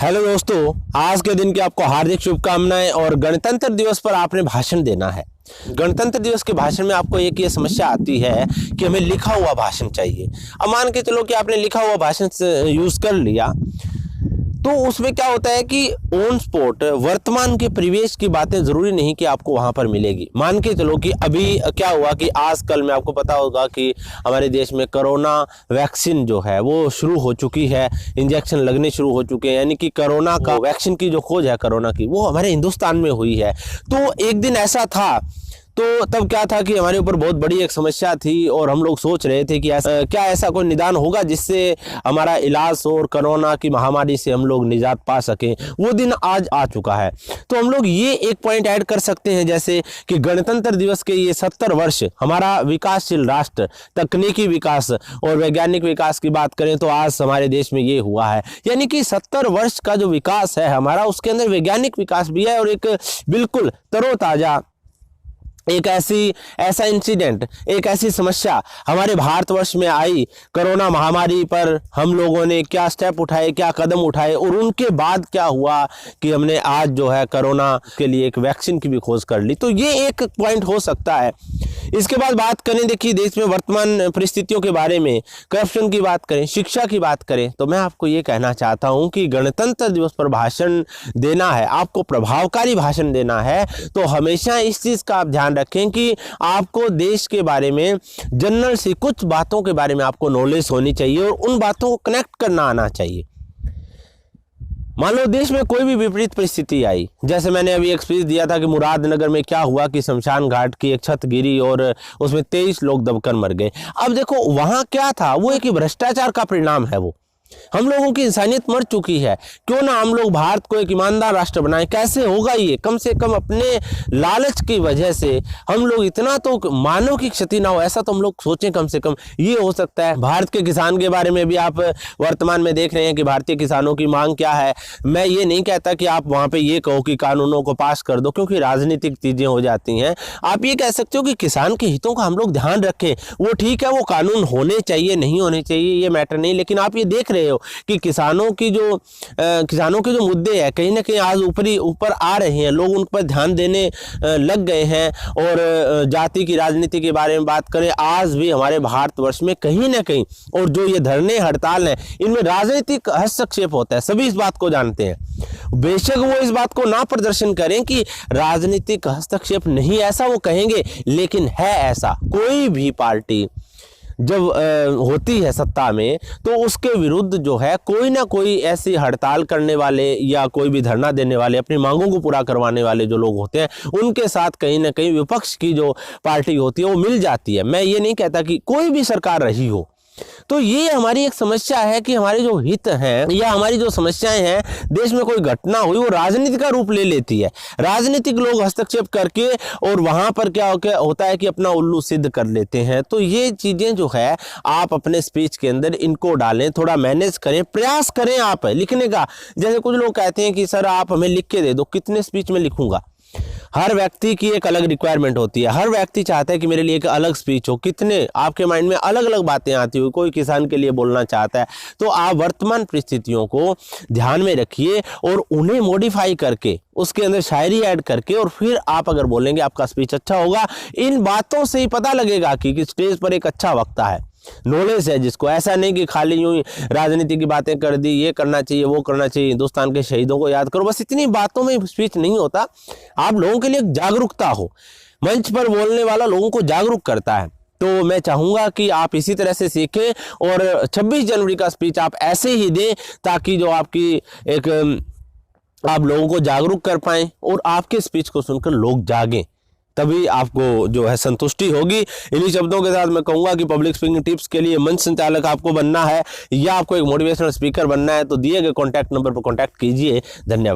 Hello दोस्तों, आज के दिन की आपको हार्दिक शुभकामनाएं। और गणतंत्र दिवस पर आपने भाषण देना है। गणतंत्र दिवस के भाषण में आपको एक ये समस्या आती है कि हमें लिखा हुआ भाषण चाहिए। अब मान के चलो कि आपने लिखा हुआ भाषण यूज कर लिया, तो उसमें क्या होता है कि ऑन स्पॉट वर्तमान के परिवेश की बातें जरूरी नहीं कि आपको वहां पर मिलेगी। मान के चलो कि अभी क्या हुआ कि आजकल में आपको पता होगा कि हमारे देश में कोरोना वैक्सीन जो है वो शुरू हो चुकी है, इंजेक्शन लगने शुरू हो चुके हैं, यानी कि कोरोना का वैक्सीन की जो खोज है कोरोना की, वो हमारे हिंदुस्तान में हुई है। तो एक दिन ऐसा था, तो तब क्या था कि हमारे ऊपर बहुत बड़ी एक समस्या थी और हम लोग सोच रहे थे कि ऐसा कोई निदान होगा जिससे हमारा इलाज और कोरोना की महामारी से हम लोग निजात पा सकें। वो दिन आज आ चुका है। तो हम लोग ये एक पॉइंट ऐड कर सकते हैं, जैसे कि गणतंत्र दिवस के ये 70 वर्ष हमारा विकासशील राष्ट्र, तकनीकी विकास और वैज्ञानिक विकास की बात करें तो आज हमारे देश में ये हुआ है। यानी कि 70 वर्ष का जो विकास है हमारा, उसके अंदर वैज्ञानिक विकास भी है और एक बिल्कुल तरोताजा एक ऐसा इंसिडेंट, एक ऐसी समस्या हमारे भारतवर्ष में आई। कोरोना महामारी पर हम लोगों ने क्या स्टेप उठाए, क्या कदम उठाए और उनके बाद क्या हुआ कि हमने आज जो है कोरोना के लिए एक वैक्सीन की भी खोज कर ली। तो ये एक पॉइंट हो सकता है। इसके बाद बात करें, देखिए देश में वर्तमान परिस्थितियों के बारे में, करप्शन की बात करें, शिक्षा की बात करें, तो मैं आपको ये कहना चाहता हूं कि गणतंत्र दिवस पर भाषण देना है, आपको प्रभावकारी भाषण देना है, तो हमेशा इस चीज का आप ध्यान रखें कि आपको देश के बारे में जनरल सी कुछ बातों के बारे में आपको नॉलेज होनी चाहिए और उन बातों को कनेक्ट करना आना चाहिए। मान लो देश में कोई भी विपरीत परिस्थिति आई, जैसे मैंने अभी एक स्पीच दिया था कि मुरादनगर में क्या हुआ कि शमशान घाट की एक छत गिरी और उसमें 23 लोग दबकर मर गए। अब देखो वहां क्या था, वो एक भ्रष्टाचार का परिणाम है। वो हम लोगों की इंसानियत मर चुकी है। क्यों ना हम लोग भारत को एक ईमानदार राष्ट्र बनाएं। कैसे होगा ये? कम से कम अपने लालच की वजह से हम लोग इतना तो मानव की क्षति ना हो, ऐसा तो हम लोग सोचें। कम से कम ये हो सकता है। भारत के किसान के बारे में भी आप वर्तमान में देख रहे हैं कि भारतीय किसानों की मांग क्या है। मैं ये नहीं कहता कि आप वहां पर ये कहो कि कानूनों को पास कर दो, क्योंकि राजनीतिक चीजें हो जाती हैं। आप ये कह सकते हो कि किसान के हितों का हम लोग ध्यान रखें। वो ठीक है, वो कानून होने चाहिए, नहीं होने चाहिए, ये मैटर नहीं। लेकिन आप ये देख रहे हो कि किसानों के जो मुद्दे हैं कहीं ना कहीं आज ऊपर आ रहे हैं। लोग उन पर ध्यान देने लग गए हैं। और जाति की राजनीति के बारे में बात करें, आज भी हमारे भारतवर्ष में कहीं ना कहीं, और जो ये धरने हड़ताल हैं, इनमें राजनीतिक हस्तक्षेप होता है। सभी इस बात को जानते हैं। बेशक वो इस बात को ना प्रदर्शन करें कि राजनीतिक हस्तक्षेप नहीं, ऐसा वो कहेंगे, लेकिन है ऐसा। कोई भी पार्टी जब होती है सत्ता में, तो उसके विरुद्ध जो है कोई ना कोई ऐसी हड़ताल करने वाले या कोई भी धरना देने वाले, अपनी मांगों को पूरा करवाने वाले जो लोग होते हैं, उनके साथ कहीं ना कहीं विपक्ष की जो पार्टी होती है वो मिल जाती है। मैं ये नहीं कहता कि कोई भी सरकार रही हो। तो ये हमारी एक समस्या है कि हमारे जो हित हैं या हमारी जो समस्याएं हैं, देश में कोई घटना हुई वो राजनीति का रूप ले लेती है। राजनीतिक लोग हस्तक्षेप करके और वहां पर क्या होता है कि अपना उल्लू सिद्ध कर लेते हैं। तो ये चीजें जो है आप अपने स्पीच के अंदर इनको डालें, थोड़ा मैनेज करें, प्रयास करें आप लिखने का। जैसे कुछ लोग कहते हैं कि सर आप हमें लिख के दे दो, कितने स्पीच में लिखूंगा। हर व्यक्ति की एक अलग रिक्वायरमेंट होती है। हर व्यक्ति चाहता है कि मेरे लिए एक अलग स्पीच हो। कितने आपके माइंड में अलग अलग बातें आती हो। कोई किसान के लिए बोलना चाहता है, तो आप वर्तमान परिस्थितियों को ध्यान में रखिए और उन्हें मॉडिफाई करके उसके अंदर शायरी ऐड करके और फिर आप अगर बोलेंगे, आपका स्पीच अच्छा होगा। इन बातों से ही पता लगेगा कि स्टेज पर एक अच्छा वक्ता है, नॉलेज है जिसको। ऐसा नहीं कि खाली यूं ही राजनीति की बातें कर दी, ये करना चाहिए, वो करना चाहिए, हिंदुस्तान के शहीदों को याद करो, बस इतनी बातों में स्पीच नहीं होता। आप लोगों के लिए जागरूकता हो। मंच पर बोलने वाला लोगों को जागरूक करता है। तो मैं चाहूंगा कि आप इसी तरह से सीखें और 26 जनवरी का स्पीच आप ऐसे ही दें ताकि जो आपकी एक आप लोगों को जागरूक कर पाएं और आपके स्पीच को सुनकर लोग जागें, तभी आपको जो है संतुष्टि होगी। इन्हीं शब्दों के साथ मैं कहूंगा कि पब्लिक स्पीकिंग टिप्स के लिए मंच संचालक आपको बनना है या आपको एक मोटिवेशनल स्पीकर बनना है, तो दिए गए कॉन्टैक्ट नंबर पर कॉन्टैक्ट कीजिए। धन्यवाद।